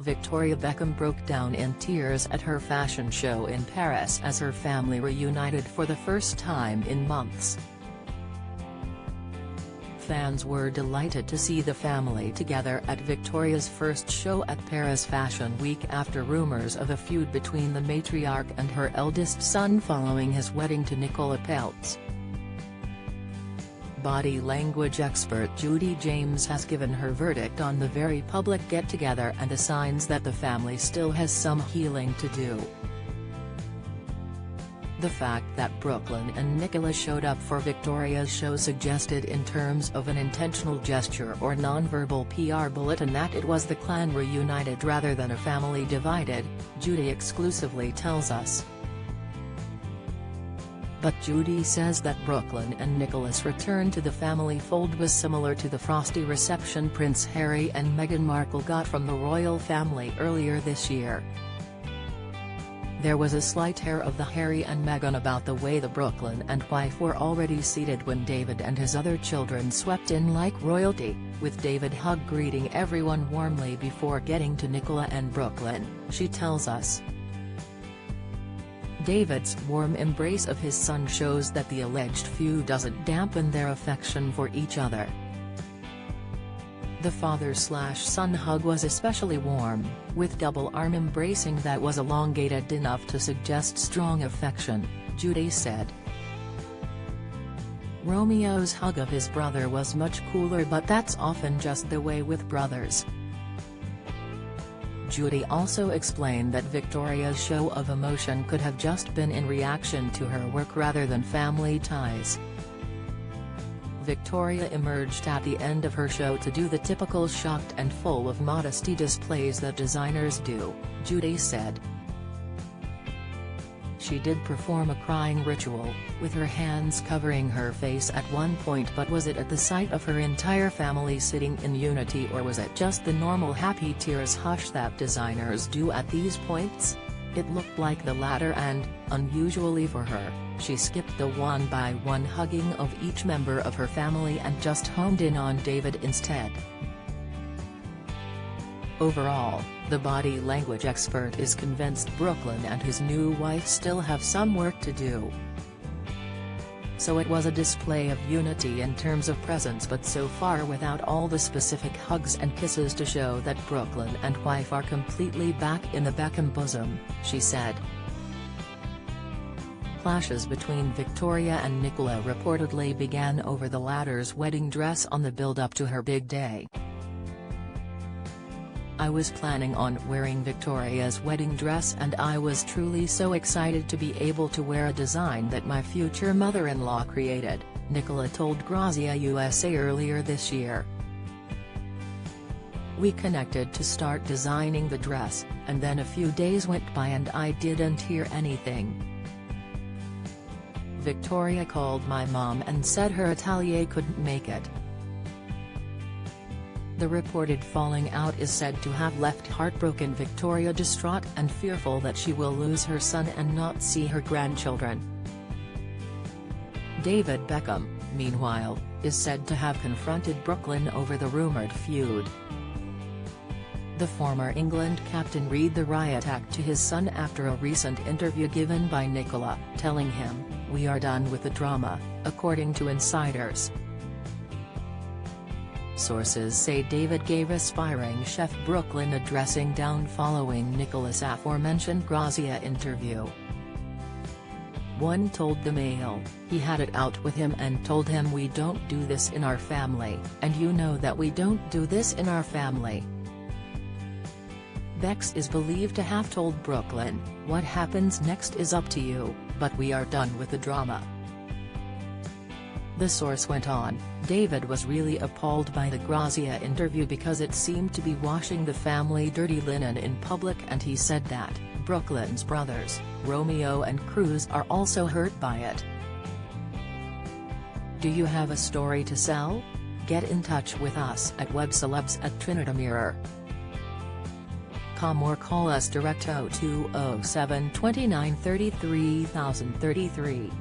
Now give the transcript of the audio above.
Victoria Beckham broke down in tears at her fashion show in Paris as her family reunited for the first time in months. Fans were delighted to see the family together at Victoria's first show at Paris Fashion Week after rumors of a feud between the matriarch and her eldest son following his wedding to Nicola Peltz. Body language expert Judy James has given her verdict on the very public get-together and assigns that the family still has some healing to do. The fact that Brooklyn and Nicola showed up for Victoria's show suggested in terms of an intentional gesture or non-verbal PR bulletin that it was the clan reunited rather than a family divided, Judy exclusively tells us. But Judy says that Brooklyn and Nicola's return to the family fold was similar to the frosty reception Prince Harry and Meghan Markle got from the royal family earlier this year. There was a slight air of the Harry and Meghan about the way the Brooklyn and wife were already seated when David and his other children swept in like royalty, with David greeting everyone warmly before getting to Nicola and Brooklyn, she tells us. David's warm embrace of his son shows that the alleged feud doesn't dampen their affection for each other. The father-slash-son hug was especially warm, with double arm embracing that was elongated enough to suggest strong affection, Judy said. Romeo's hug of his brother was much cooler, but that's often just the way with brothers. Judy also explained that Victoria's show of emotion could have just been in reaction to her work rather than family ties. Victoria emerged at the end of her show to do the typical shocked and full of modesty displays that designers do, Judy said. She did perform a crying ritual, with her hands covering her face at one point, but was it at the sight of her entire family sitting in unity, or was it just the normal happy tears hush that designers do at these points? It looked like the latter and, unusually for her, she skipped the one-by-one hugging of each member of her family and just homed in on David instead. Overall, the body language expert is convinced Brooklyn and his new wife still have some work to do. So it was a display of unity in terms of presence, but so far without all the specific hugs and kisses to show that Brooklyn and wife are completely back in the Beckham bosom, she said. Clashes between Victoria and Nicola reportedly began over the latter's wedding dress on the build-up to her big day. I was planning on wearing Victoria's wedding dress, and I was truly so excited to be able to wear a design that my future mother-in-law created, Nicola told Grazia USA earlier this year. We connected to start designing the dress, and then a few days went by and I didn't hear anything. Victoria called my mom and said her atelier couldn't make it. The reported falling out is said to have left heartbroken Victoria distraught and fearful that she will lose her son and not see her grandchildren. David Beckham, meanwhile, is said to have confronted Brooklyn over the rumored feud. The former England captain read the riot act to his son after a recent interview given by Nicola, telling him, "We are done with the drama," according to insiders. Sources say David gave aspiring chef Brooklyn a dressing down following Nicola's aforementioned Grazia interview. One told the Mail, "He had it out with him and told him we don't do this in our family, and you know that we don't do this in our family." Bex is believed to have told Brooklyn, "What happens next is up to you, but we are done with the drama." The source went on, David was really appalled by the Grazia interview because it seemed to be washing the family dirty linen in public, and he said that Brooklyn's brothers, Romeo and Cruz, are also hurt by it. Do you have a story to sell? Get in touch with us at webcelebs@trinitymirror.com or call us direct 0207 29 33 033.